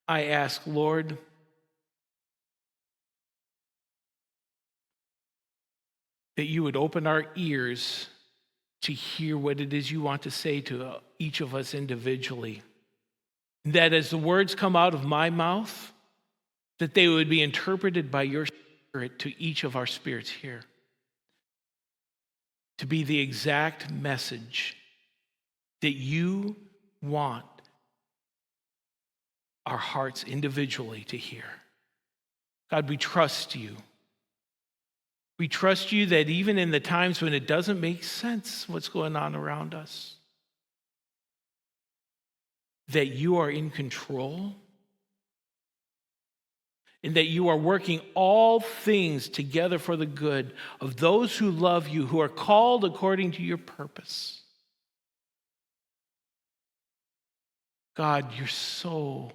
I ask, Lord, that you would open our ears to hear what it is you want to say to each of us individually. That as the words come out of my mouth, that they would be interpreted by your Spirit to each of our spirits here, to be the exact message that you want our hearts individually to hear. God, we trust you. We trust you that even in the times when it doesn't make sense what's going on around us, that you are in control and that you are working all things together for the good of those who love you, who are called according to your purpose. God, you're so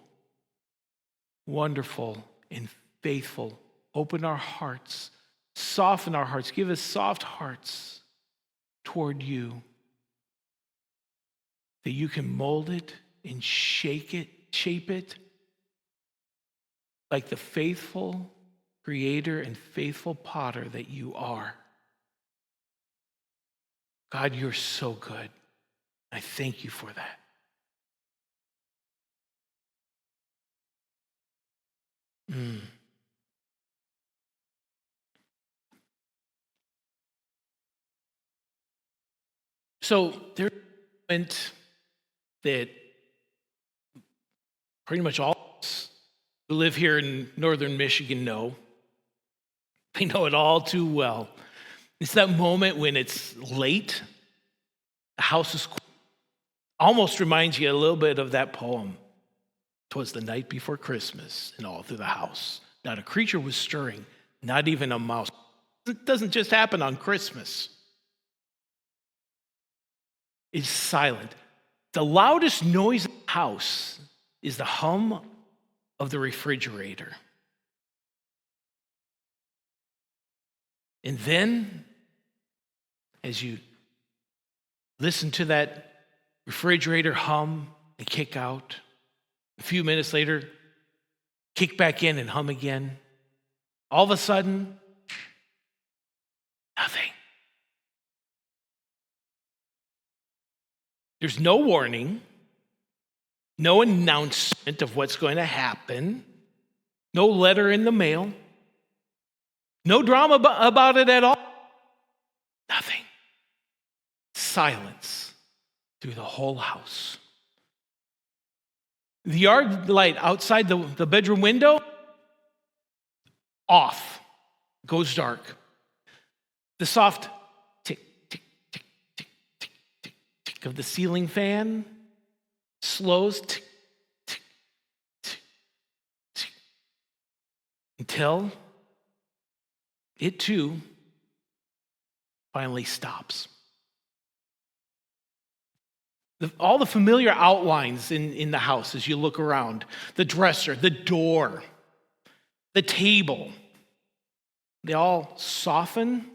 wonderful and faithful. Open our hearts, soften our hearts, give us soft hearts toward you, that you can mold it and shape it like the faithful creator and faithful potter that you are. God, you're so good. I thank you for that. So there's a moment that pretty much all of us who live here in northern Michigan know. They know it all too well. It's that moment when it's late, the house is quiet. Almost reminds you a little bit of that poem. 'Twas the night before Christmas, and all through the house not a creature was stirring, not even a mouse. It doesn't just happen on Christmas. It's silent. The loudest noise in the house is the hum of the refrigerator. And then, as you listen to that refrigerator hum and kick out, a few minutes later, kick back in and hum again, all of a sudden, nothing. There's no warning, no announcement of what's going to happen, no letter in the mail, no drama about it at all. Nothing. Silence through the whole house. The yard light outside the bedroom window, off, goes dark. The soft tick, tick, tick, tick, tick, tick, tick of the ceiling fan slows, tick, tick, tick, tick, until it too finally stops. All the familiar outlines in the house as you look around, the dresser, the door, the table, they all soften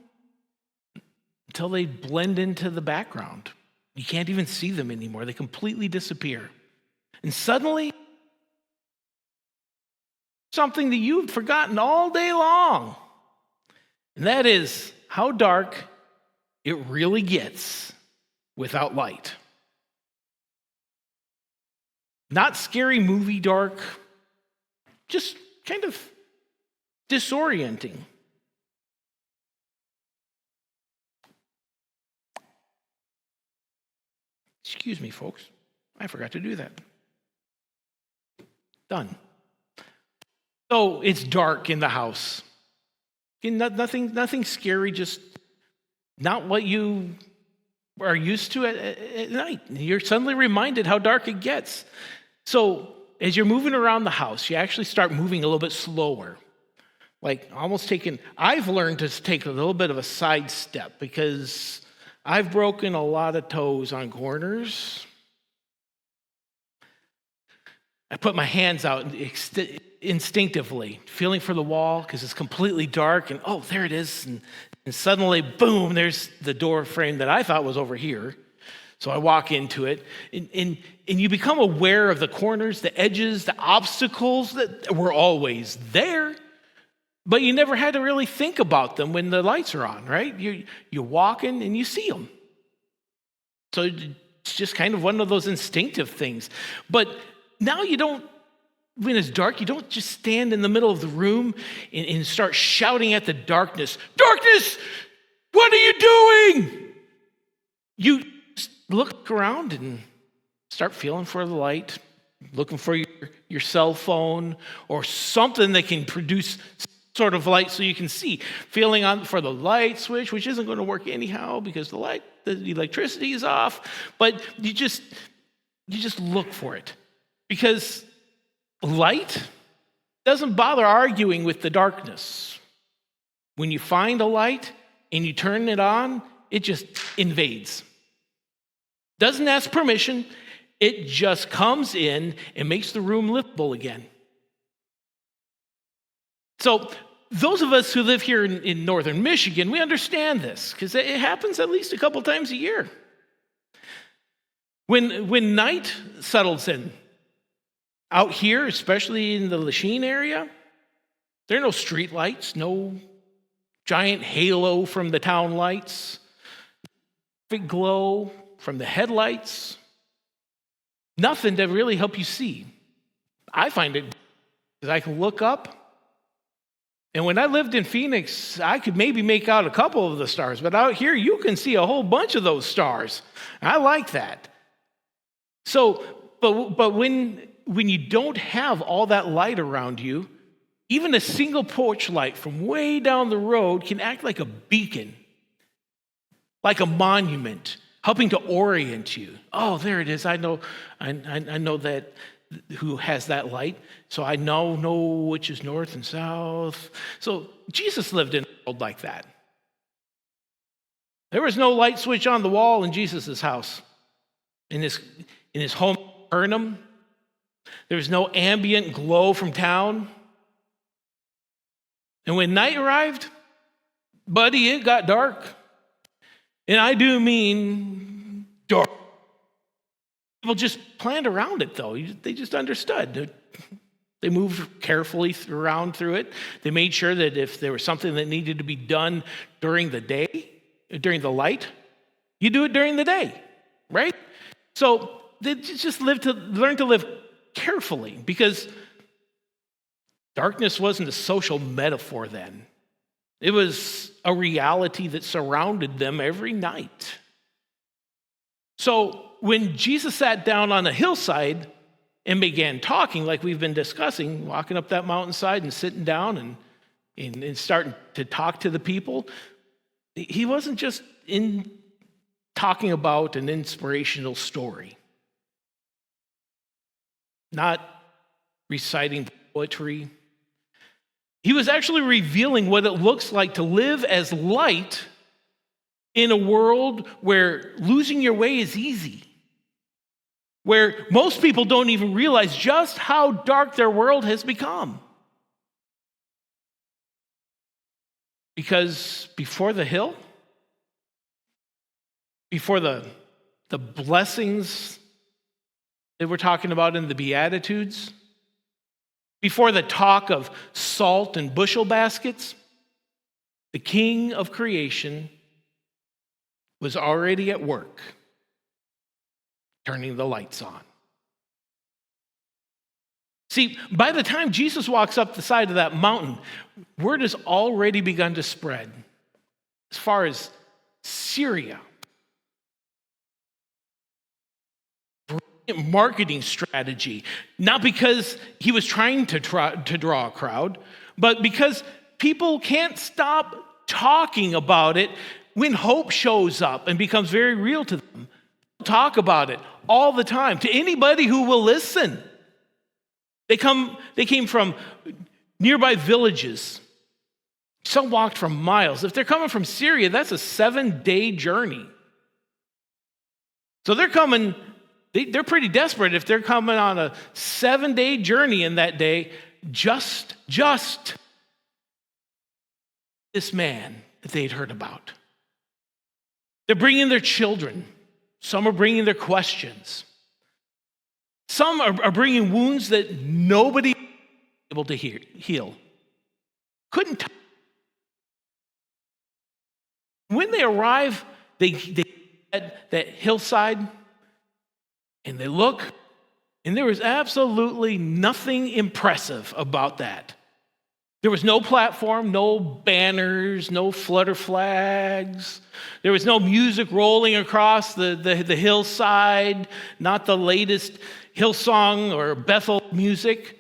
until they blend into the background. You can't even see them anymore. They completely disappear. And suddenly, something that you've forgotten all day long, and that is how dark it really gets without light. Not scary movie dark, just kind of disorienting. Excuse me, folks. I forgot to do that. Done. So it's dark in the house. Nothing scary, just not what you are used to at night. You're suddenly reminded how dark it gets. So as you're moving around the house, you actually start moving a little bit slower. Like almost I've learned to take a little bit of a side step because I've broken a lot of toes on corners. I put my hands out instinctively, feeling for the wall because it's completely dark, and oh, there it is. And suddenly, boom, there's the door frame that I thought was over here. So I walk into it, and you become aware of the corners, the edges, the obstacles that were always there, but you never had to really think about them when the lights are on, right? You're walking and you see them. So it's just kind of one of those instinctive things. But now you don't, when it's dark, you don't just stand in the middle of the room and start shouting at the darkness, "Darkness, what are you doing?" You just look around and start feeling for the light, looking for your cell phone or something that can produce sort of light so you can see. Feeling on for the light switch, which isn't going to work anyhow because the electricity is off. But you just look for it because light doesn't bother arguing with the darkness. When you find a light and you turn it on, it just invades. Doesn't ask permission. It just comes in and makes the room livable again. So those of us who live here in northern Michigan, we understand this because it happens at least a couple times a year. When night settles in, out here, especially in the Lachine area, there are no street lights, no giant halo from the town lights, big glow from the headlights, nothing to really help you see. I find it because I can look up, and when I lived in Phoenix, I could maybe make out a couple of the stars, but out here you can see a whole bunch of those stars. I like that. So, but when you don't have all that light around you, even a single porch light from way down the road can act like a beacon, like a monument, helping to orient you. Oh, there it is. I know that who has that light, so I know which is north and south. So Jesus lived in a world like that. There was no light switch on the wall in Jesus' house, in his home in Capernaum. There was no ambient glow from town. And when night arrived, buddy, it got dark. And I do mean dark. People just planned around it, though. They just understood. They moved carefully around through it. They made sure that if there was something that needed to be done during the day, during the light, you do it during the day, right? So they just learn to live carefully because darkness wasn't a social metaphor then. It was a reality that surrounded them every night. So when Jesus sat down on a hillside and began talking, like we've been discussing, walking up that mountainside and sitting down and starting to talk to the people, he wasn't just talking about an inspirational story, not reciting poetry. He was actually revealing what it looks like to live as light in a world where losing your way is easy, where most people don't even realize just how dark their world has become. Because before the hill, before the blessings that we're talking about in the Beatitudes, before the talk of salt and bushel baskets, the King of creation was already at work, turning the lights on. See, by the time Jesus walks up the side of that mountain, word has already begun to spread as far as Syria. Marketing strategy, not because he was trying to draw a crowd, but because people can't stop talking about it when hope shows up and becomes very real to them. Talk about it all the time to anybody who will listen. They came from nearby villages. Some walked from miles. If they're coming from Syria, that's a 7-day journey. So they're coming. They're pretty desperate if they're coming on a 7-day journey in that day, just this man that they'd heard about. They're bringing their children. Some are bringing their questions. Some are bringing wounds that nobody was able to heal. Couldn't. When they arrive, they at that hillside, and they look, and there was absolutely nothing impressive about that. There was no platform, no banners, no flutter flags. There was no music rolling across the hillside, not the latest Hillsong or Bethel music.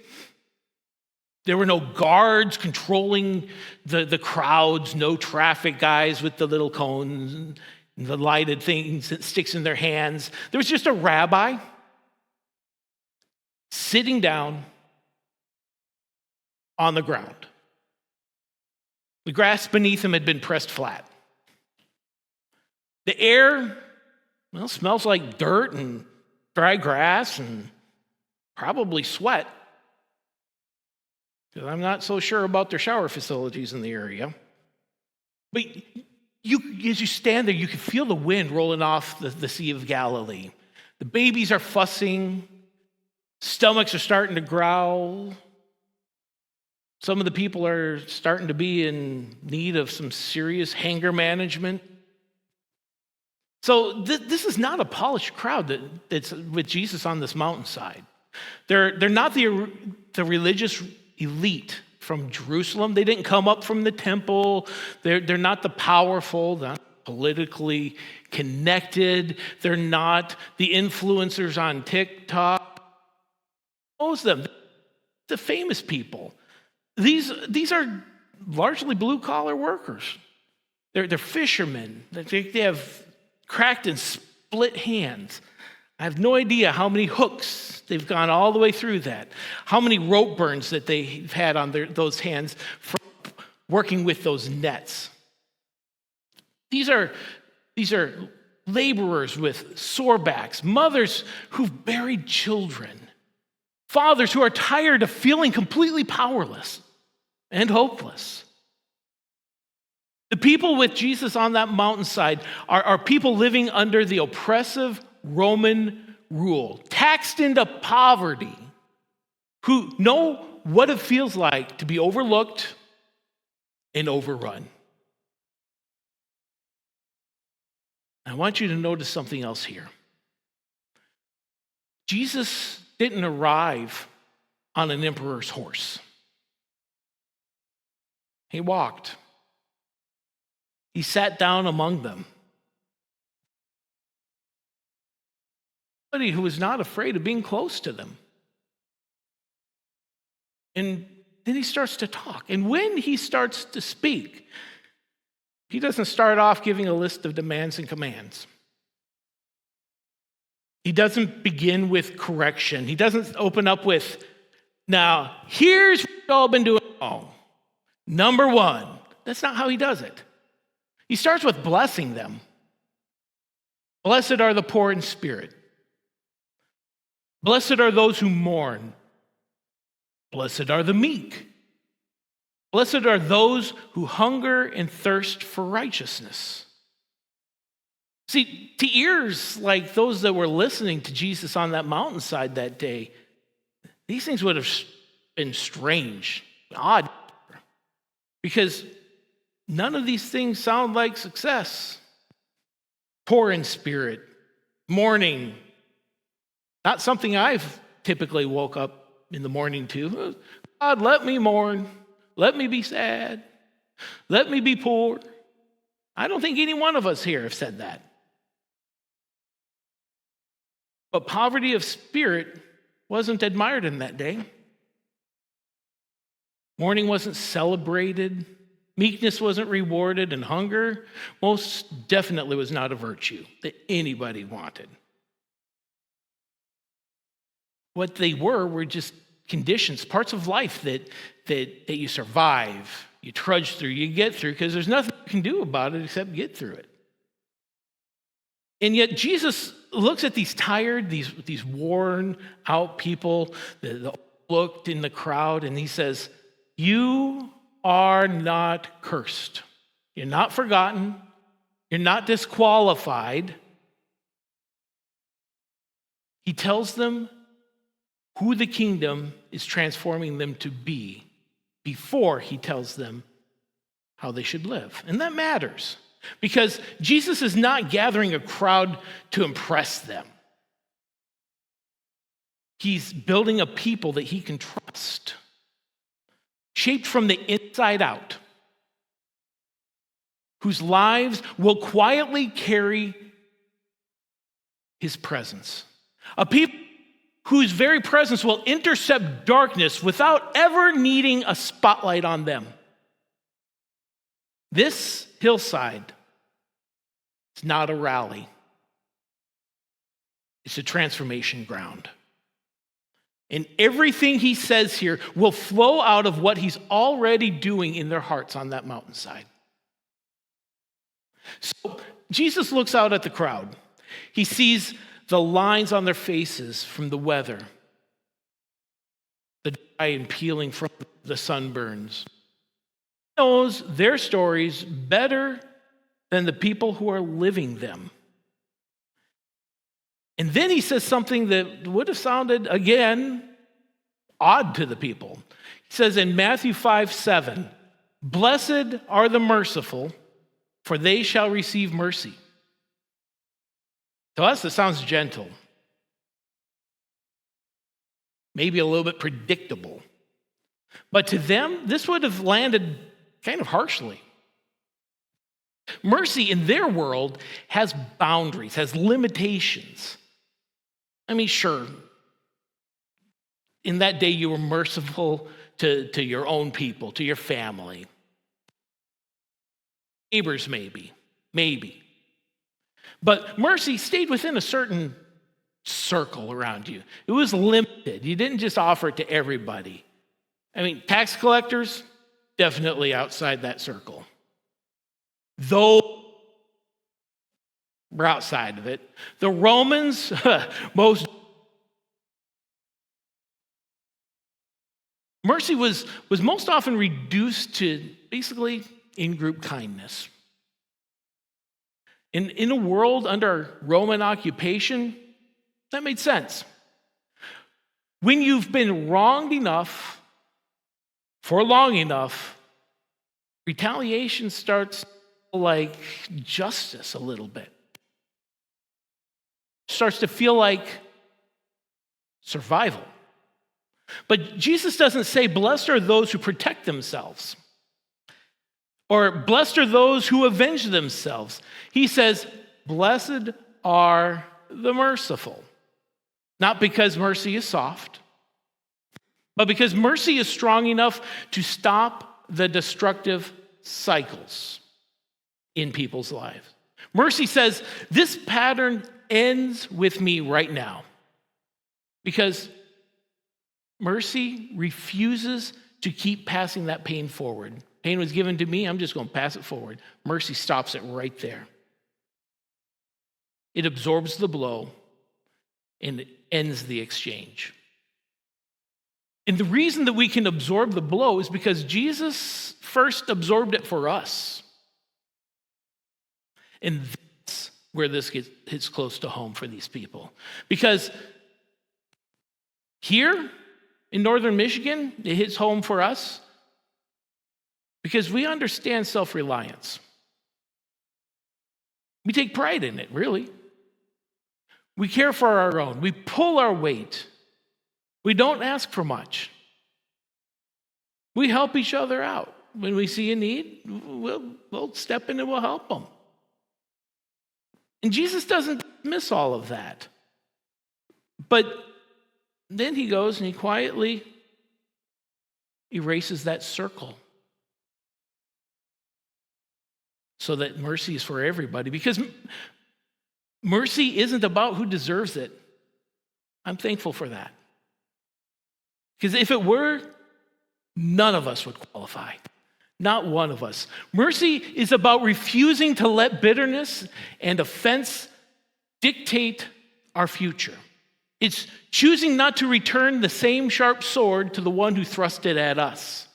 There were no guards controlling the crowds, no traffic guys with the little cones and the lighted things that sticks in their hands. There was just a rabbi sitting down on the ground. The grass beneath him had been pressed flat. The air, smells like dirt and dry grass and probably sweat. Because I'm not so sure about their shower facilities in the area. But as you stand there, you can feel the wind rolling off the Sea of Galilee. The babies are fussing. Stomachs are starting to growl. Some of the people are starting to be in need of some serious anger management. So this is not a polished crowd that's with Jesus on this mountainside. They're not the religious elite from Jerusalem. They didn't come up from the temple. They're not the powerful, not politically connected. They're not the influencers on TikTok. Most of them, the famous people. These are largely blue-collar workers. They're fishermen. They have cracked and split hands. I have no idea how many hooks they've gone all the way through that, how many rope burns that they've had on those hands from working with those nets. These are laborers with sore backs, mothers who've buried children, fathers who are tired of feeling completely powerless and hopeless. The people with Jesus on that mountainside are people living under the oppressive Roman rule, taxed into poverty, who know what it feels like to be overlooked and overrun. I want you to notice something else here. Jesus didn't arrive on an emperor's horse. He walked. He sat down among them. Somebody who was not afraid of being close to them. And then he starts to talk. And when he starts to speak, he doesn't start off giving a list of demands and commands. He doesn't begin with correction. He doesn't open up with, now, here's what you've all been doing wrong. Number one. That's not how he does it. He starts with blessing them. Blessed are the poor in spirit. Blessed are those who mourn. Blessed are the meek. Blessed are those who hunger and thirst for righteousness. See, to ears like those that were listening to Jesus on that mountainside that day, these things would have been strange, odd, because none of these things sound like success. Poor in spirit, mourning, not something I've typically woke up in the morning to. God, let me mourn. Let me be sad. Let me be poor. I don't think any one of us here have said that. But poverty of spirit wasn't admired in that day. Mourning wasn't celebrated. Meekness wasn't rewarded, and hunger most definitely was not a virtue that anybody wanted. What they were just conditions, parts of life that you survive, you trudge through, you get through, because there's nothing you can do about it except get through it. And yet Jesus looks at these tired, these worn out people, the looked in the crowd, and he says, you are not cursed. You're not forgotten. You're not disqualified. He tells them who the kingdom is transforming them to be before he tells them how they should live. And that matters because Jesus is not gathering a crowd to impress them. He's building a people that he can trust, shaped from the inside out, whose lives will quietly carry his presence. A people whose very presence will intercept darkness without ever needing a spotlight on them. This hillside is not a rally. It's a transformation ground. And everything he says here will flow out of what he's already doing in their hearts on that mountainside. So Jesus looks out at the crowd. He sees the lines on their faces from the weather, the dry and peeling from the sunburns. He knows their stories better than the people who are living them. And then he says something that would have sounded, again, odd to the people. He says in Matthew 5:7, "Blessed are the merciful, for they shall receive mercy." To us, it sounds gentle. Maybe a little bit predictable. But to them, this would have landed kind of harshly. Mercy in their world has boundaries, has limitations. I mean, sure, in that day you were merciful to your own people, to your family. Neighbors, maybe. But mercy stayed within a certain circle around you. It was limited. You didn't just offer it to everybody. I mean, tax collectors, definitely outside that circle. Though we're outside of it. The Romans, most. Mercy was most often reduced to basically in-group kindness. In a world under Roman occupation, that made sense. When you've been wronged enough for long enough, retaliation starts like justice a little bit. Starts to feel like survival. But Jesus doesn't say, "Blessed are those who protect themselves," or "Blessed are those who avenge themselves." He says, "Blessed are the merciful." Not because mercy is soft, but because mercy is strong enough to stop the destructive cycles in people's lives. Mercy says, this pattern ends with me right now. Because mercy refuses to keep passing that pain forward. Pain was given to me, I'm just going to pass it forward. Mercy stops it right there. It absorbs the blow and it ends the exchange. And the reason that we can absorb the blow is because Jesus first absorbed it for us. And that's where this hits close to home for these people. Because here in northern Michigan, it hits home for us because we understand self-reliance. We take pride in it, really. We care for our own. We pull our weight. We don't ask for much. We help each other out. When we see a need, we'll step in and we'll help them. And Jesus doesn't miss all of that. But then he goes and he quietly erases that circle so that mercy is for everybody. Because mercy isn't about who deserves it. I'm thankful for that. Because if it were, none of us would qualify. Not one of us. Mercy is about refusing to let bitterness and offense dictate our future. It's choosing not to return the same sharp sword to the one who thrust it at us.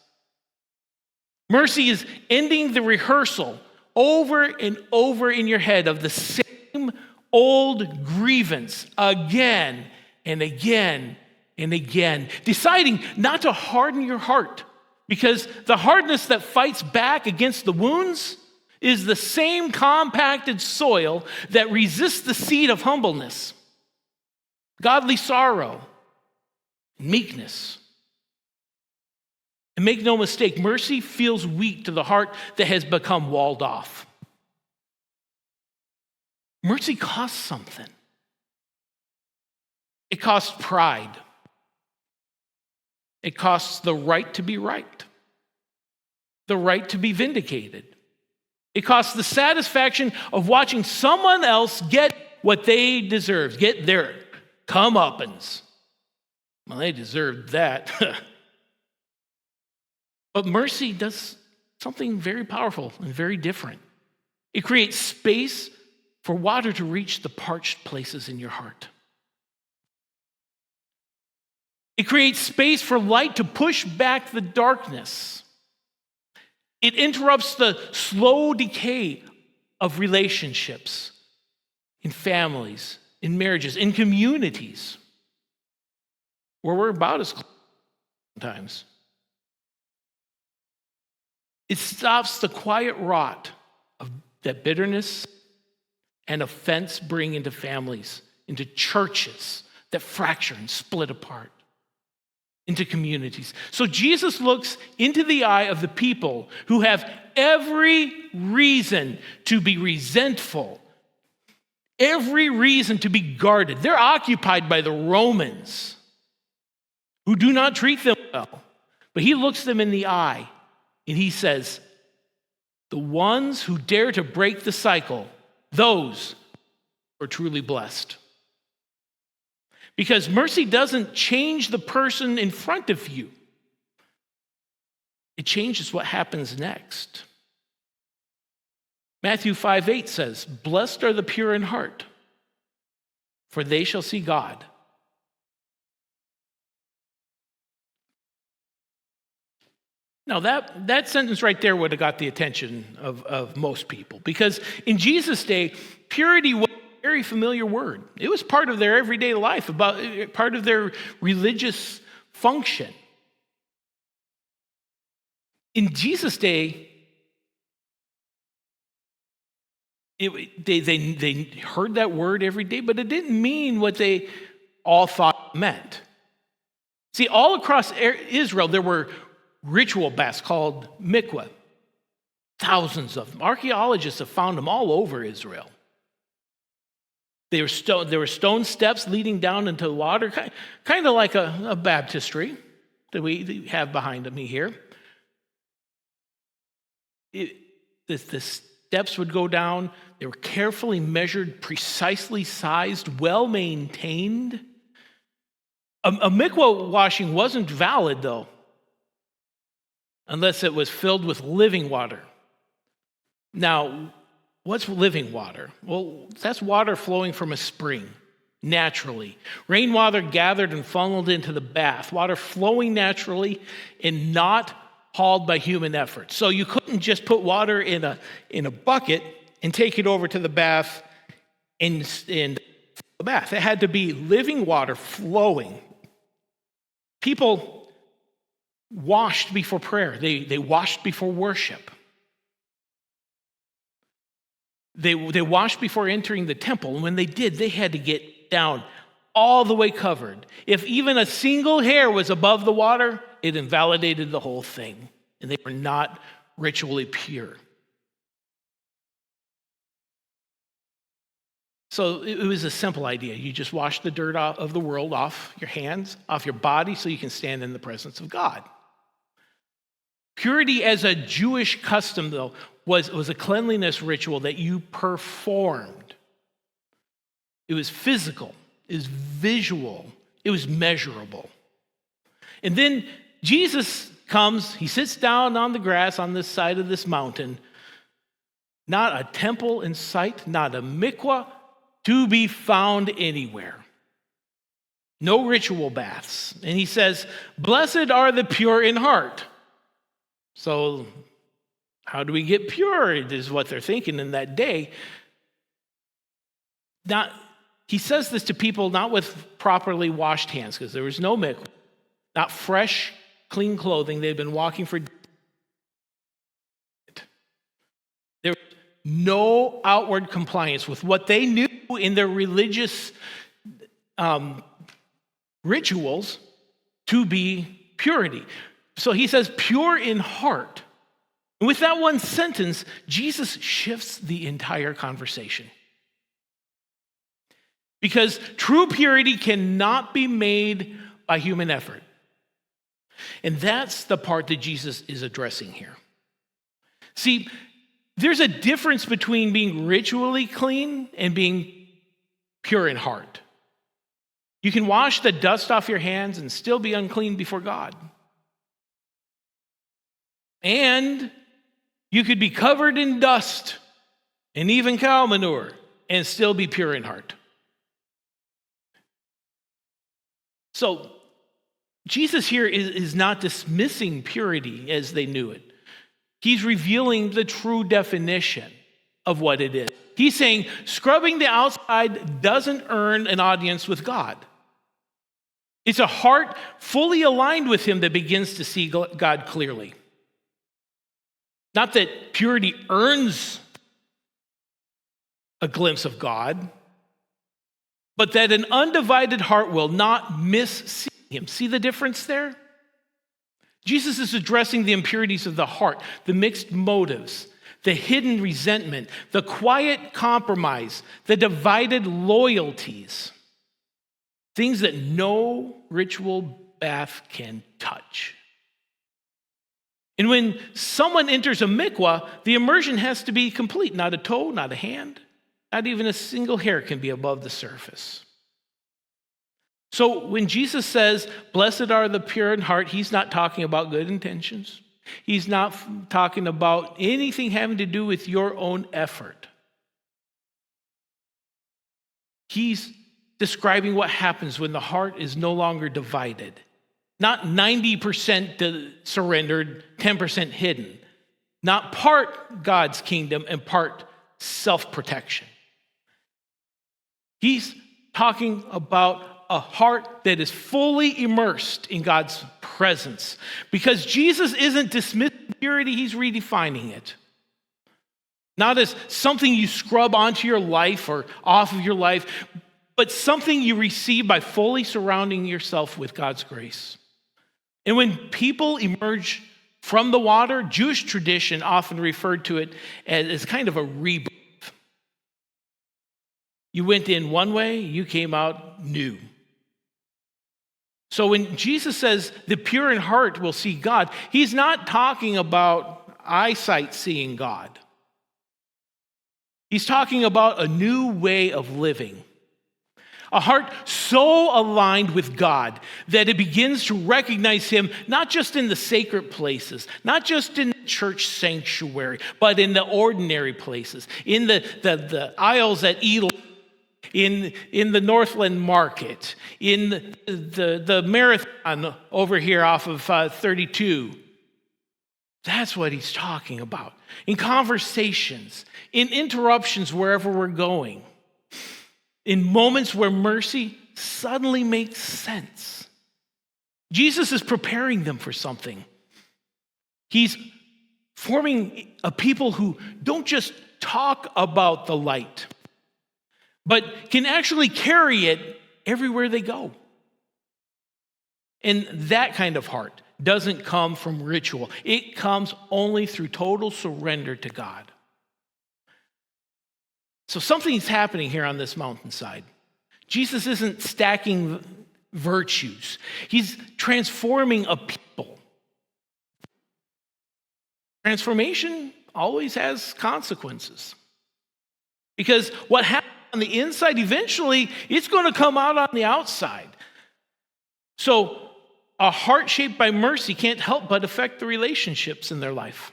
Mercy is ending the rehearsal over and over in your head of the same old grievance again and again and again, deciding not to harden your heart, because the hardness that fights back against the wounds is the same compacted soil that resists the seed of humbleness, godly sorrow, meekness. And make no mistake, mercy feels weak to the heart that has become walled off. Mercy costs something. It costs pride. It costs the right to be right, the right to be vindicated. It costs the satisfaction of watching someone else get what they deserve, get their comeuppance. Well, they deserved that. But mercy does something very powerful and very different. It creates space for water to reach the parched places in your heart. It creates space for light to push back the darkness. It interrupts the slow decay of relationships in families, in marriages, in communities, where we're about as close sometimes. It stops the quiet rot that bitterness and offense bring into families, into churches that fracture and split apart, into communities. So Jesus looks into the eye of the people who have every reason to be resentful, every reason to be guarded. They're occupied by the Romans who do not treat them well. But he looks them in the eye and he says, the ones who dare to break the cycle, those are truly blessed. Because mercy doesn't change the person in front of you. It changes what happens next. Matthew 5:8 says, blessed are the pure in heart, for they shall see God. Now that sentence right there would have got the attention of most people, because in Jesus' day, purity was a very familiar word. It was part of their everyday life, part of their religious function. In Jesus' day, they heard that word every day, but it didn't mean what they all thought it meant. See, all across Israel, there were ritual baths called mikveh. Thousands of them. Archaeologists have found them all over Israel. There were stone steps leading down into the water, kind of like a baptistry that we have behind me here. The steps would go down. They were carefully measured, precisely sized, well maintained. A mikveh washing wasn't valid, though, unless it was filled with living water. Now, what's living water? Well, that's water flowing from a spring, naturally. Rainwater gathered and funneled into the bath, water flowing naturally and not hauled by human effort. So you couldn't just put water in a bucket and take it over to the bath in the bath. It had to be living water flowing. People washed before prayer. They washed before worship. They washed before entering the temple. And when they did, they had to get down all the way covered. If even a single hair was above the water, it invalidated the whole thing. And they were not ritually pure. So it was a simple idea. You just wash the dirt of the world off your hands, off your body, so you can stand in the presence of God. Purity as a Jewish custom, though, was a cleanliness ritual that you performed. It was physical. It was visual. It was measurable. And then Jesus comes. He sits down on the grass on this side of this mountain. Not a temple in sight, not a mikvah to be found anywhere. No ritual baths. And he says, blessed are the pure in heart. So how do we get pure? Is what they're thinking in that day. Not he says this to people not with properly washed hands, because there was no mikvah, not fresh, clean clothing. They'd been walking for there was no outward compliance with what they knew in their religious rituals to be purity. So he says, pure in heart. And with that one sentence, Jesus shifts the entire conversation. Because true purity cannot be made by human effort. And that's the part that Jesus is addressing here. See, there's a difference between being ritually clean and being pure in heart. You can wash the dust off your hands and still be unclean before God. And you could be covered in dust and even cow manure and still be pure in heart. So, Jesus here is not dismissing purity as they knew it. He's revealing the true definition of what it is. He's saying scrubbing the outside doesn't earn an audience with God. It's a heart fully aligned with him that begins to see God clearly. Not that purity earns a glimpse of God, but that an undivided heart will not miss seeing him. See the difference there? Jesus is addressing the impurities of the heart, the mixed motives, the hidden resentment, the quiet compromise, the divided loyalties, things that no ritual bath can touch. And when someone enters a mikvah, the immersion has to be complete. Not a toe, not a hand, not even a single hair can be above the surface. So when Jesus says, blessed are the pure in heart, he's not talking about good intentions. He's not talking about anything having to do with your own effort. He's describing what happens when the heart is no longer divided. Not 90% surrendered, 10% hidden. Not part God's kingdom and part self-protection. He's talking about a heart that is fully immersed in God's presence. Because Jesus isn't dismissing purity, he's redefining it. Not as something you scrub onto your life or off of your life, but something you receive by fully surrounding yourself with God's grace. And when people emerge from the water, Jewish tradition often referred to it as kind of a rebirth. You went in one way, you came out new. So when Jesus says the pure in heart will see God, he's not talking about eyesight seeing God. He's talking about a new way of living. A heart so aligned with God that it begins to recognize him not just in the sacred places, not just in the church sanctuary, but in the ordinary places, in the aisles at Elam, in the Northland Market, in the marathon over here off of 32. That's what he's talking about. In conversations, in interruptions wherever we're going, in moments where mercy suddenly makes sense. Jesus is preparing them for something. He's forming a people who don't just talk about the light, but can actually carry it everywhere they go. And that kind of heart doesn't come from ritual. It comes only through total surrender to God. So something's happening here on this mountainside. Jesus isn't stacking virtues. He's transforming a people. Transformation always has consequences. Because what happens on the inside, eventually, it's going to come out on the outside. So a heart shaped by mercy can't help but affect the relationships in their life.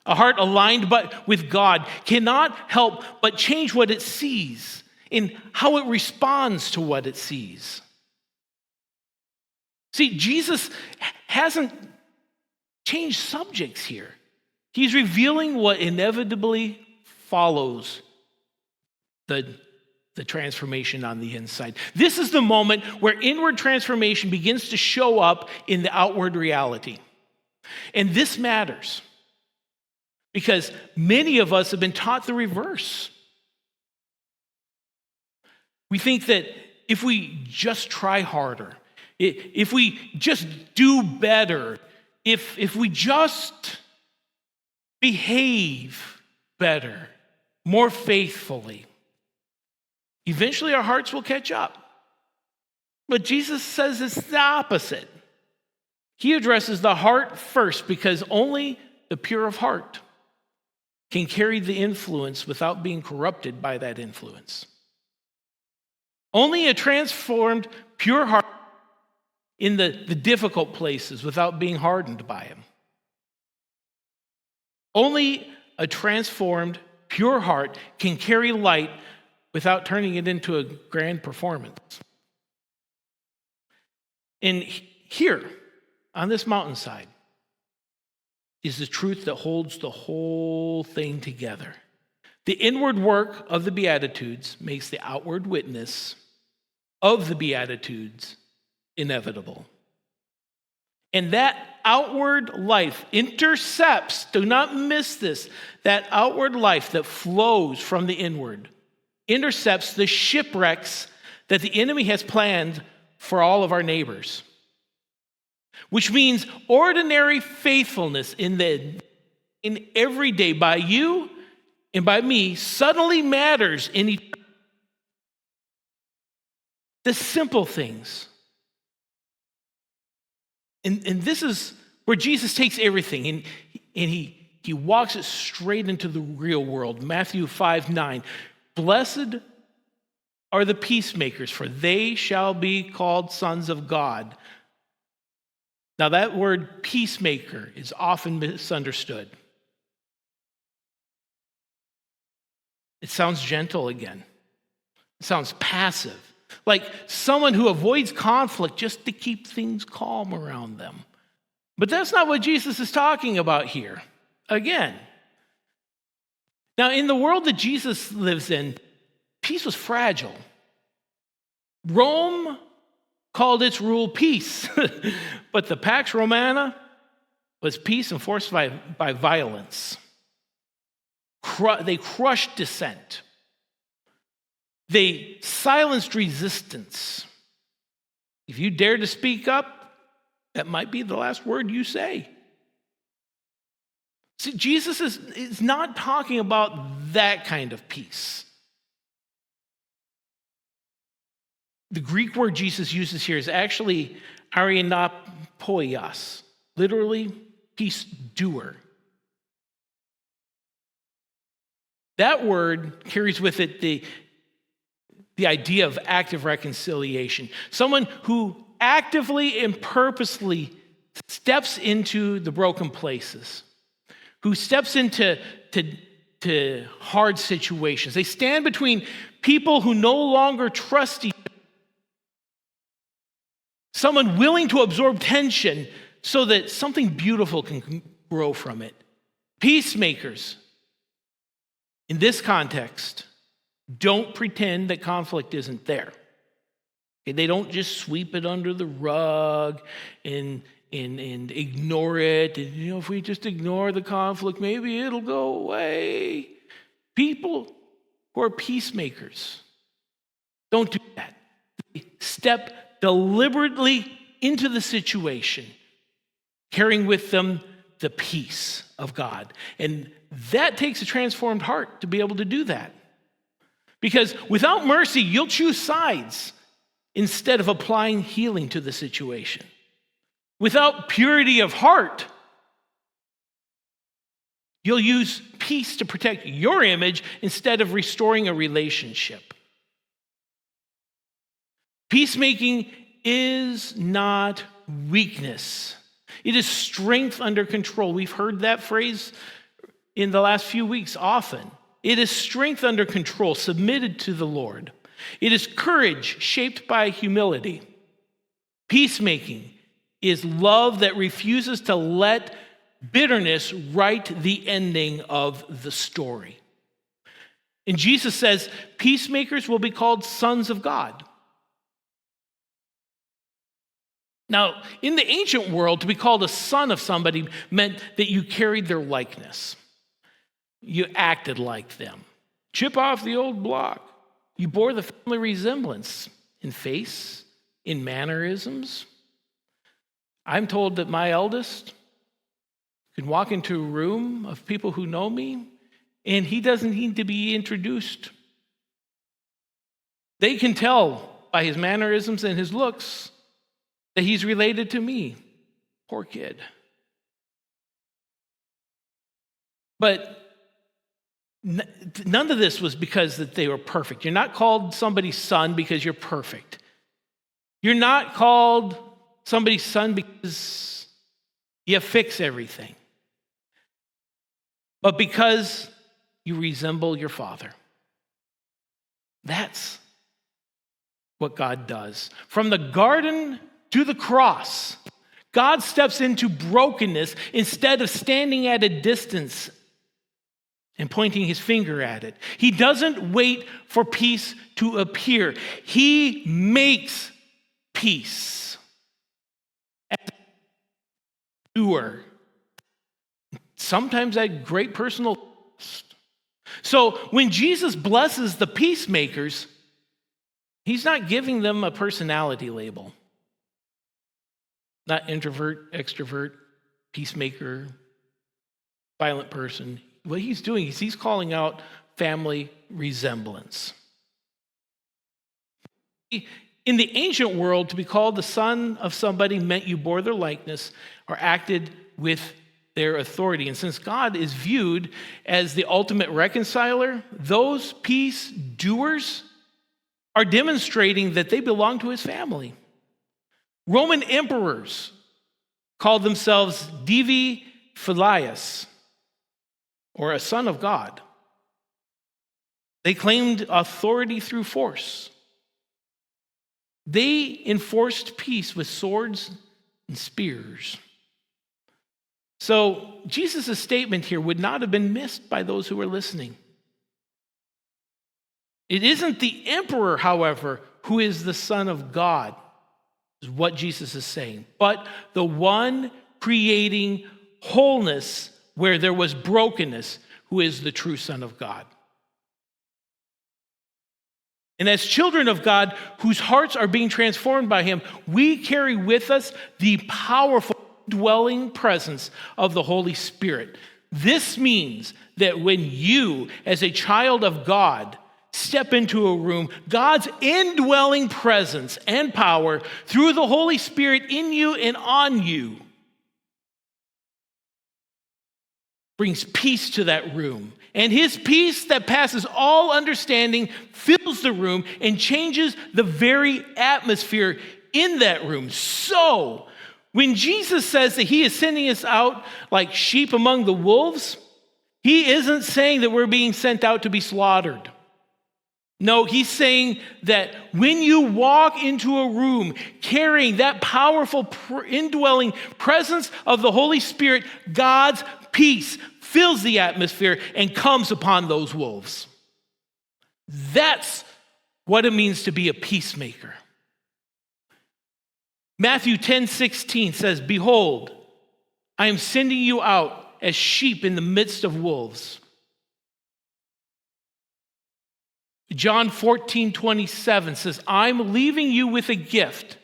A heart aligned with God cannot help but change what it sees and how it responds to what it sees. See, Jesus hasn't changed subjects here. He's revealing what inevitably follows the the transformation on the inside. This is the moment where inward transformation begins to show up in the outward reality. And this matters because many of us have been taught the reverse. We think that if we just try harder, if we just do better, if we just behave better, more faithfully, eventually our hearts will catch up. But Jesus says it's the opposite. He addresses the heart first because only the pure of heart can carry the influence without being corrupted by that influence. Only a transformed, pure heart in the difficult places without being hardened by him. Only a transformed, pure heart can carry light without turning it into a grand performance. And here, on this mountainside, is the truth that holds the whole thing together. The inward work of the Beatitudes makes the outward witness of the Beatitudes inevitable. And that outward life intercepts, do not miss this, that outward life that flows from the inward intercepts the shipwrecks that the enemy has planned for all of our neighbors. Which means ordinary faithfulness in every day by you and by me suddenly matters in the simple things. And this is where Jesus takes everything and he walks it straight into the real world. Matthew 5:9. Blessed are the peacemakers, for they shall be called sons of God. Now, that word peacemaker is often misunderstood. It sounds gentle again. It sounds passive, like someone who avoids conflict just to keep things calm around them. But that's not what Jesus is talking about here. Again. Now, in the world that Jesus lives in, peace was fragile. Rome called its rule peace, but the Pax Romana was peace enforced by violence. They crushed dissent. They silenced resistance. If you dare to speak up, that might be the last word you say. See, Jesus is not talking about that kind of peace. The Greek word Jesus uses here is actually arianapoios, literally peace doer. That word carries with it the idea of active reconciliation. Someone who actively and purposely steps into the broken places, who steps into hard situations. They stand between people who no longer trust each other. Someone willing to absorb tension so that something beautiful can grow from it. Peacemakers, in this context, don't pretend that conflict isn't there. They don't just sweep it under the rug and ignore it. And, if we just ignore the conflict, maybe it'll go away. People who are peacemakers don't do that. They step deliberately into the situation, carrying with them the peace of God. And that takes a transformed heart to be able to do that. Because without mercy, you'll choose sides instead of applying healing to the situation. Without purity of heart, you'll use peace to protect your image instead of restoring a relationship. Peacemaking is not weakness. It is strength under control. We've heard that phrase in the last few weeks often. It is strength under control, submitted to the Lord. It is courage shaped by humility. Peacemaking is love that refuses to let bitterness write the ending of the story. And Jesus says, peacemakers will be called sons of God. Now, in the ancient world, to be called a son of somebody meant that you carried their likeness. You acted like them. Chip off the old block. You bore the family resemblance in face, in mannerisms. I'm told that my eldest can walk into a room of people who know me, and he doesn't need to be introduced. They can tell by his mannerisms and his looks that he's related to me. Poor kid. But none of this was because that they were perfect. You're not called somebody's son because you're perfect. You're not called somebody's son because you fix everything. But because you resemble your Father. That's what God does. From the garden to the cross, God steps into brokenness instead of standing at a distance and pointing his finger at it. He doesn't wait for peace to appear. He makes peace. As a doer. Sometimes at great personal cost. So when Jesus blesses the peacemakers, he's not giving them a personality label. Not introvert, extrovert, peacemaker, violent person. What he's doing is he's calling out family resemblance. In the ancient world, to be called the son of somebody meant you bore their likeness or acted with their authority. And since God is viewed as the ultimate reconciler, those peace doers are demonstrating that they belong to his family. Roman emperors called themselves divi filius, or a son of God. They claimed authority through force. They enforced peace with swords and spears. So Jesus' statement here would not have been missed by those who were listening. It isn't the emperor, however, who is the Son of God, is what Jesus is saying, but the one creating wholeness where there was brokenness, who is the true Son of God. And as children of God, whose hearts are being transformed by him, we carry with us the powerful dwelling presence of the Holy Spirit. This means that when you, as a child of God, step into a room, God's indwelling presence and power through the Holy Spirit in you and on you brings peace to that room. And his peace that passes all understanding fills the room and changes the very atmosphere in that room. So, when Jesus says that he is sending us out like sheep among the wolves, he isn't saying that we're being sent out to be slaughtered. No, he's saying that when you walk into a room carrying that powerful indwelling presence of the Holy Spirit, God's peace fills the atmosphere and comes upon those wolves. That's what it means to be a peacemaker. Matthew 10:16 says, "Behold, I am sending you out as sheep in the midst of wolves." John 14:27 says, "I'm leaving you with a gift,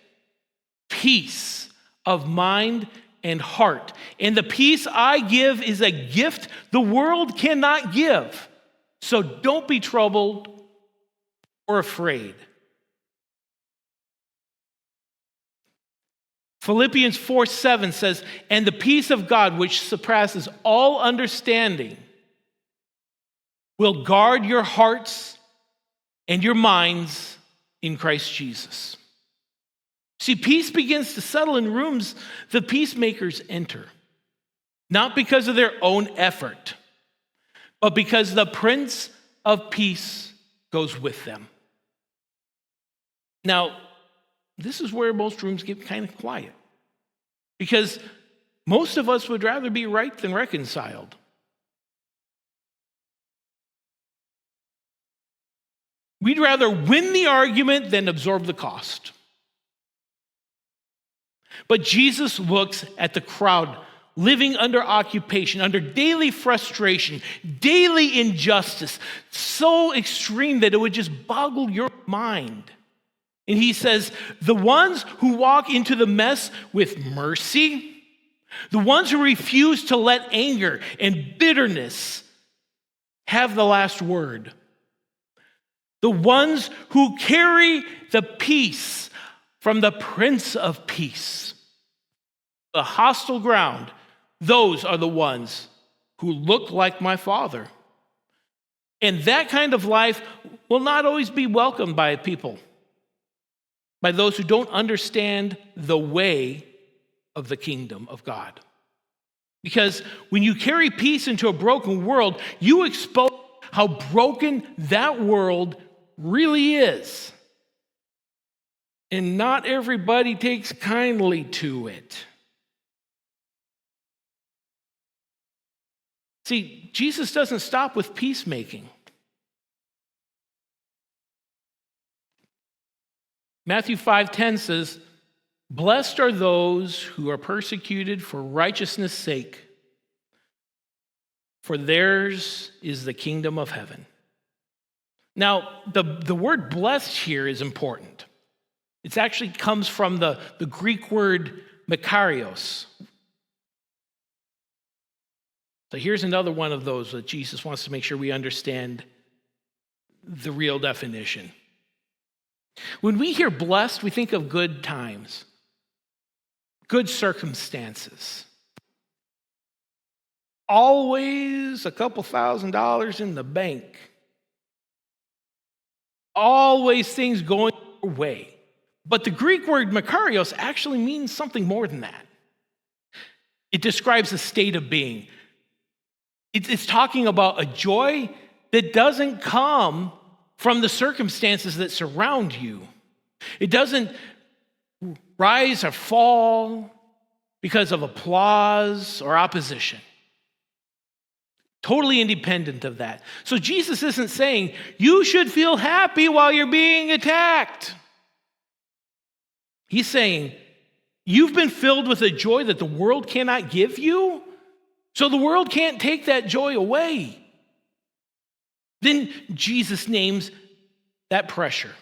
peace of mind and heart. And the peace I give is a gift the world cannot give. So don't be troubled or afraid." Philippians 4:7 says, "And the peace of God, which surpasses all understanding, will guard your hearts and your minds in Christ Jesus." See, peace begins to settle in rooms the peacemakers enter, not because of their own effort, but because the Prince of Peace goes with them. Now, this is where most rooms get kind of quiet, because most of us would rather be right than reconciled. We'd rather win the argument than absorb the cost. But Jesus looks at the crowd living under occupation, under daily frustration, daily injustice, so extreme that it would just boggle your mind. And he says, the ones who walk into the mess with mercy, the ones who refuse to let anger and bitterness have the last word, the ones who carry the peace from the Prince of Peace, the hostile ground, those are the ones who look like my Father. And that kind of life will not always be welcomed by people, by those who don't understand the way of the kingdom of God. Because when you carry peace into a broken world, you expose how broken that world really is. And not everybody takes kindly to it. See, Jesus doesn't stop with peacemaking. Matthew 5:10 says, "Blessed are those who are persecuted for righteousness' sake, for theirs is the kingdom of heaven." Now, the word blessed here is important. It actually comes from the Greek word makarios. So here's another one of those that Jesus wants to make sure we understand the real definition. When we hear blessed, we think of good times, good circumstances. Always a couple $1,000s in the bank. Always things going your way. But the Greek word makarios actually means something more than that. It describes a state of being. It's talking about a joy that doesn't come from the circumstances that surround you. It doesn't rise or fall because of applause or opposition. Totally independent of that. So Jesus isn't saying you should feel happy while you're being attacked. He's saying you've been filled with a joy that the world cannot give you, so the world can't take that joy away. Then Jesus names that pressure,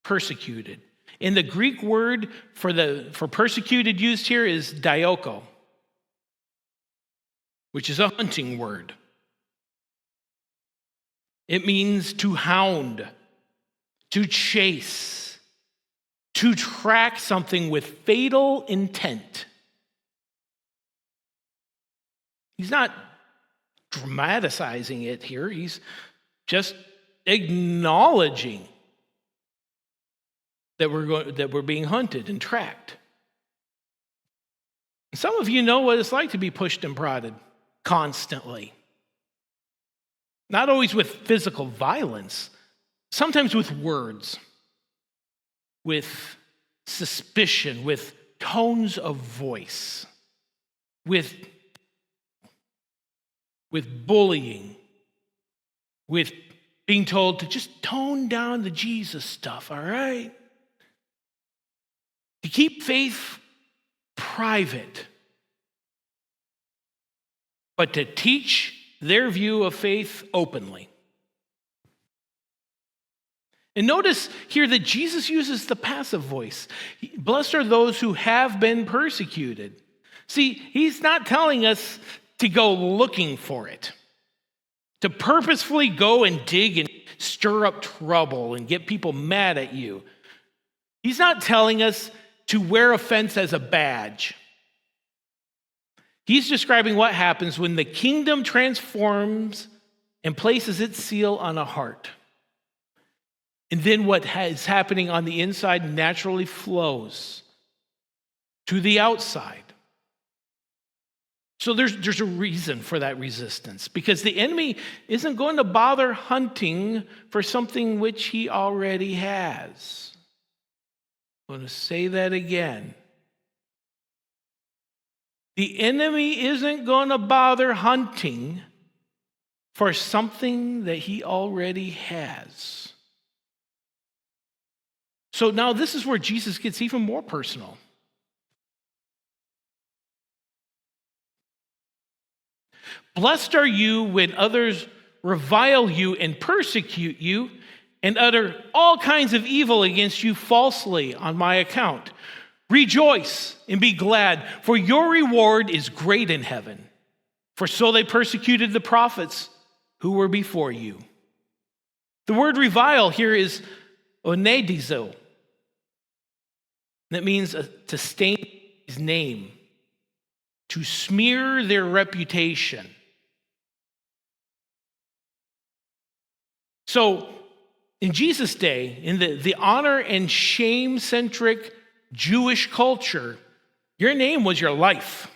persecuted. And the Greek word for persecuted used here is dioko, which is a hunting word. It means to hound, to chase, to track something with fatal intent. He's not dramatizing it here. He's just acknowledging that we're being hunted and tracked. Some of you know what it's like to be pushed and prodded constantly. Not always with physical violence, sometimes with words, with suspicion, with tones of voice, with bullying, with being told to just tone down the Jesus stuff, all right? To keep faith private, but to teach their view of faith openly. And notice here that Jesus uses the passive voice. Blessed are those who have been persecuted. See, he's not telling us to go looking for it, to purposefully go and dig and stir up trouble and get people mad at you. He's not telling us to wear offense as a badge. He's describing what happens when the kingdom transforms and places its seal on a heart. And then what is happening on the inside naturally flows to the outside. So there's a reason for that resistance, because the enemy isn't going to bother hunting for something which he already has. I'm going to say that again. The enemy isn't going to bother hunting for something that he already has. So now this is where Jesus gets even more personal. Blessed are you when others revile you and persecute you and utter all kinds of evil against you falsely on my account. Rejoice and be glad, for your reward is great in heaven. For so they persecuted the prophets who were before you. The word revile here is onedizo. That means to stain his name, to smear their reputation. So, in Jesus' day, in the honor and shame-centric Jewish culture, your name was your life.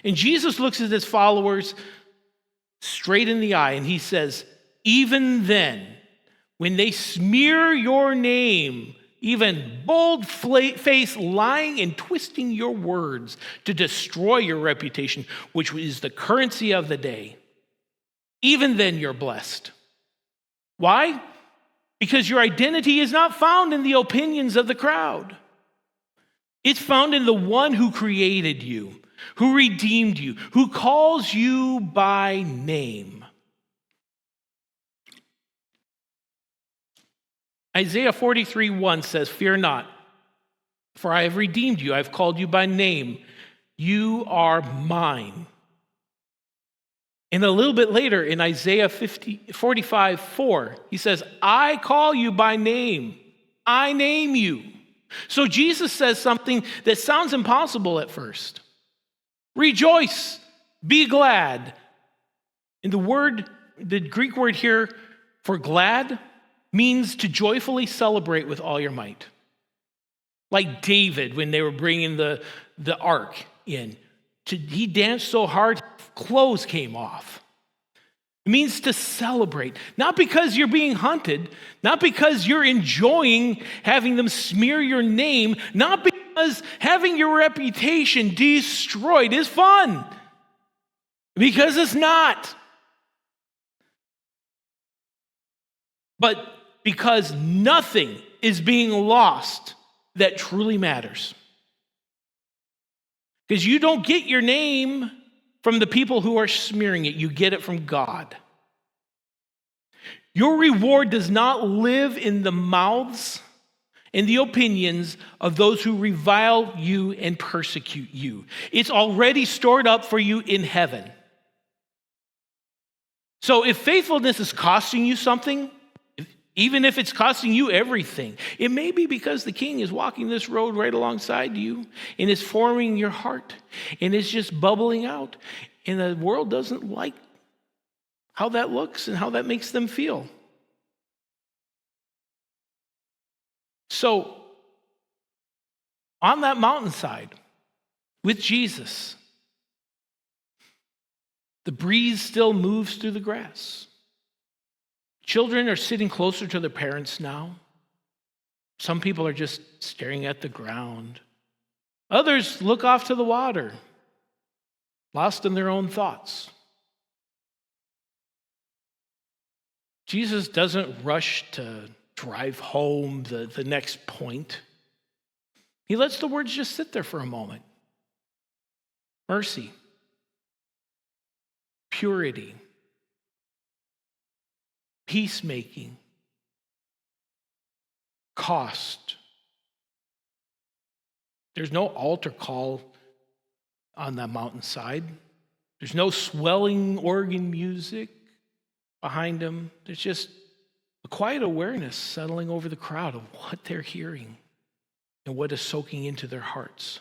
And Jesus looks at his followers straight in the eye, and he says, even then, when they smear your name, even bold-faced lying and twisting your words to destroy your reputation, which is the currency of the day, even then you're blessed. Why? Because your identity is not found in the opinions of the crowd. It's found in the one who created you, who redeemed you, who calls you by name. Isaiah 43:1 says, fear not, for I have redeemed you. I have called you by name. You are mine. And a little bit later in Isaiah 45:4, he says, I call you by name. I name you. So Jesus says something that sounds impossible at first. Rejoice, be glad. And the Greek word here for glad means to joyfully celebrate with all your might. Like David when they were bringing the ark in. He danced so hard, clothes came off. It means to celebrate, not because you're being hunted, not because you're enjoying having them smear your name, not because having your reputation destroyed is fun, because it's not. But because nothing is being lost that truly matters. Because you don't get your name from the people who are smearing it. You get it from God. Your reward does not live in the mouths and the opinions of those who revile you and persecute you. It's already stored up for you in heaven. So if faithfulness is costing you something, even if it's costing you everything, it may be because the King is walking this road right alongside you and is forming your heart and it's just bubbling out. And the world doesn't like how that looks and how that makes them feel. So, on that mountainside with Jesus, the breeze still moves through the grass. Children are sitting closer to their parents now. Some people are just staring at the ground. Others look off to the water, lost in their own thoughts. Jesus doesn't rush to drive home the next point. He lets the words just sit there for a moment. Mercy, purity, peacemaking, cost. There's no altar call on that mountainside. There's no swelling organ music behind him. There's just a quiet awareness settling over the crowd of what they're hearing and what is soaking into their hearts.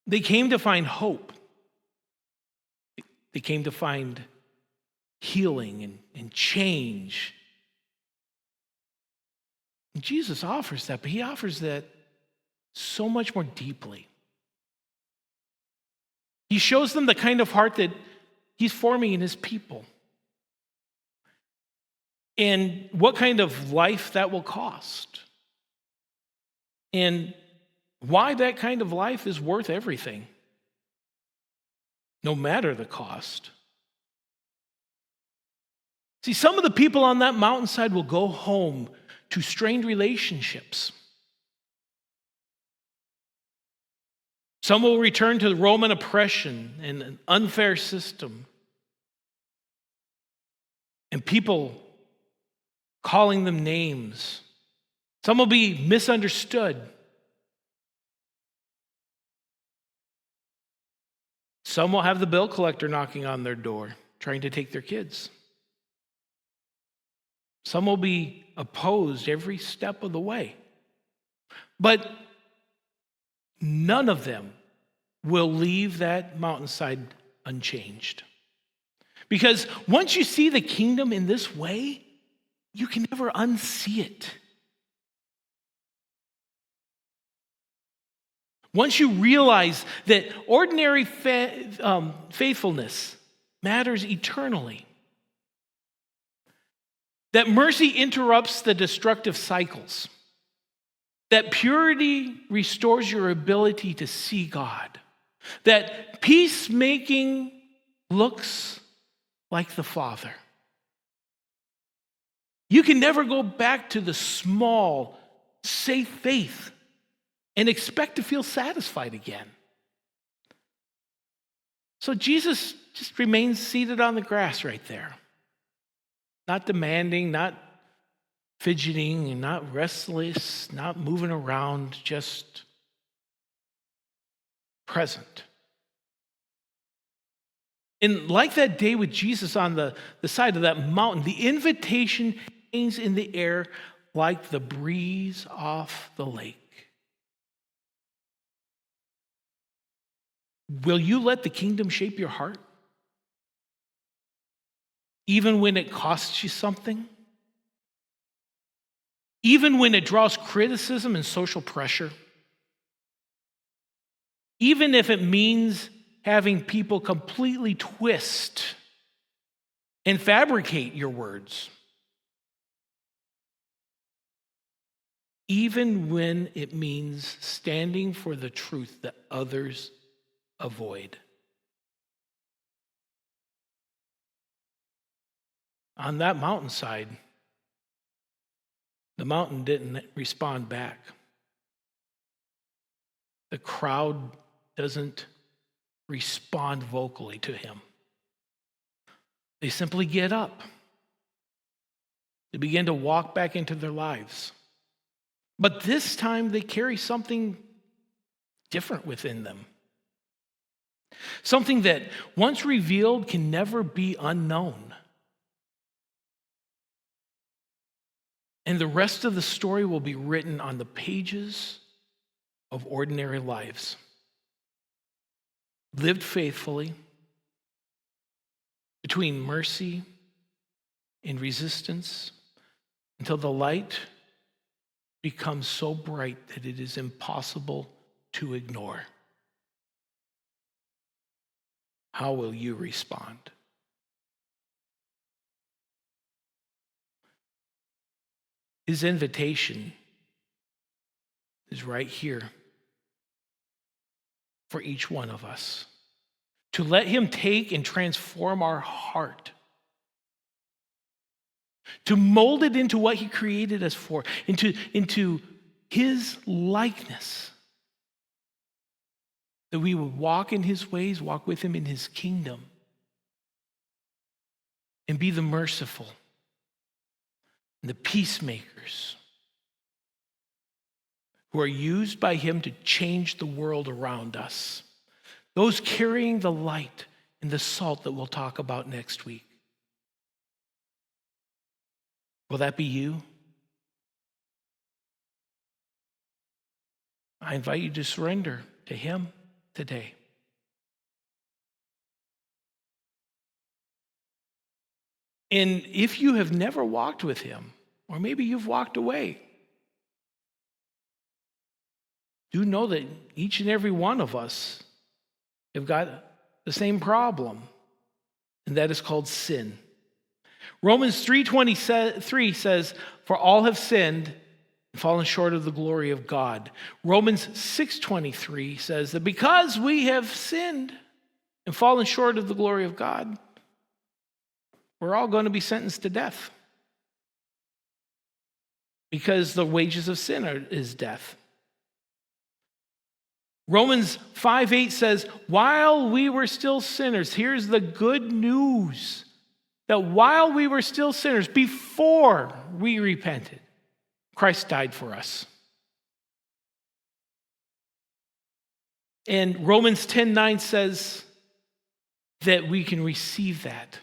They came to find hope. They came to find healing and change. And Jesus offers that, but he offers that so much more deeply. He shows them the kind of heart that he's forming in his people. And what kind of life that will cost. And why that kind of life is worth everything. no matter the cost. See, some of the people on that mountainside will go home to strained relationships. Some will return to Roman oppression and an unfair system. And people calling them names. Some will be misunderstood. Some will have the bill collector knocking on their door, trying to take their kids. Some will be opposed every step of the way. But none of them will leave that mountainside unchanged. Because once you see the kingdom in this way, you can never unsee it. Once you realize that ordinary faithfulness matters eternally, that mercy interrupts the destructive cycles, that purity restores your ability to see God, that peacemaking looks like the Father. You can never go back to the small, safe faith and expect to feel satisfied again. So Jesus just remains seated on the grass right there, not demanding, not fidgeting, and not restless, not moving around, just present. And like that day with Jesus on the side of that mountain, the invitation hangs in the air like the breeze off the lake. Will you let the kingdom shape your heart? Even when it costs you something? Even when it draws criticism and social pressure? Even if it means having people completely twist and fabricate your words? Even when it means standing for the truth that others avoid? On that mountainside, the mountain didn't respond back. The crowd doesn't respond vocally to him. They simply get up. They begin to walk back into their lives. But this time they carry something different within them. Something that, once revealed, can never be unknown. And the rest of the story will be written on the pages of ordinary lives, lived faithfully between mercy and resistance until the light becomes so bright that it is impossible to ignore. How will you respond? His invitation is right here for each one of us, to let him take and transform our heart, to mold it into what he created us for, into his likeness, that we would walk in his ways, walk with him in his kingdom, and be the merciful and the peacemakers who are used by him to change the world around us. Those carrying the light and the salt that we'll talk about next week. Will that be you? I invite you to surrender to him today. And if you have never walked with him, or maybe you've walked away, do know that each and every one of us have got the same problem, and that is called sin. Romans 3:23 says, "For all have sinned and fallen short of the glory of God." Romans 6:23 says that because we have sinned and fallen short of the glory of God, we're all going to be sentenced to death. Because the wages of sin is death. Romans 5:8 says, while we were still sinners, here's the good news, that while we were still sinners, before we repented, Christ died for us. And Romans 10:9 says that we can receive that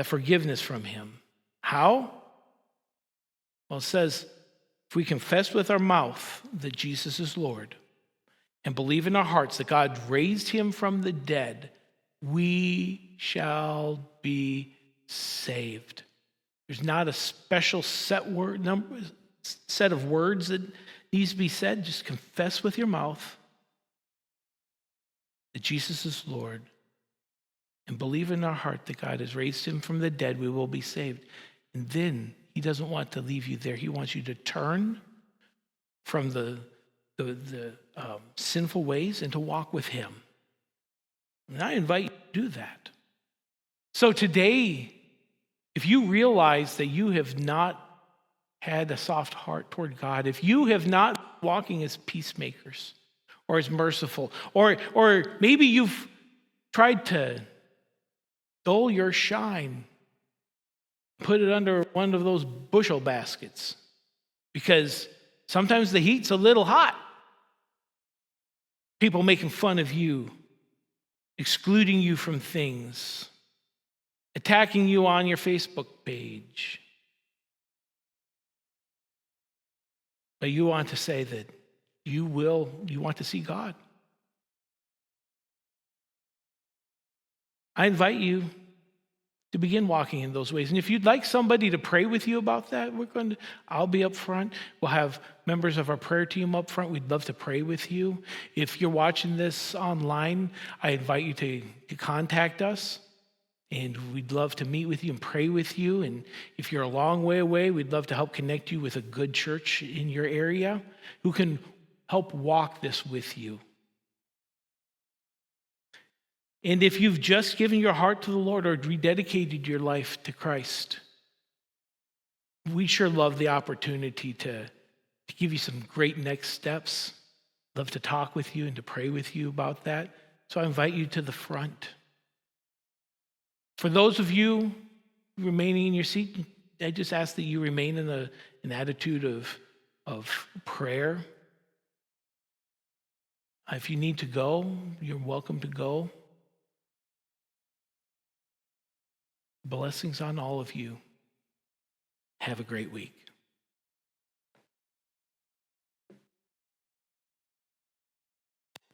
forgiveness from him. How? Well, it says, if we confess with our mouth that Jesus is Lord and believe in our hearts that God raised him from the dead, we shall be saved. There's not a special set of words that needs to be said. Just confess with your mouth that Jesus is Lord and believe in our heart that God has raised him from the dead, we will be saved. And then he doesn't want to leave you there. He wants you to turn from the sinful ways and to walk with him. And I invite you to do that. So today, if you realize that you have not had a soft heart toward God, if you have not walking as peacemakers or as merciful, or maybe you've tried to dull your shine, put it under one of those bushel baskets, because sometimes the heat's a little hot. People making fun of you, excluding you from things, attacking you on your Facebook page. But you want to say that you want to see God. I invite you to begin walking in those ways. And if you'd like somebody to pray with you about that, I'll be up front. We'll have members of our prayer team up front. We'd love to pray with you. If you're watching this online, I invite you to contact us, and we'd love to meet with you and pray with you. And if you're a long way away, we'd love to help connect you with a good church in your area who can help walk this with you. And if you've just given your heart to the Lord or rededicated your life to Christ, we sure love the opportunity to give you some great next steps. Love to talk with you and to pray with you about that. So I invite you to the front. For those of you remaining in your seat, I just ask that you remain in an attitude of prayer. If you need to go, you're welcome to go. Blessings on all of you. Have a great week.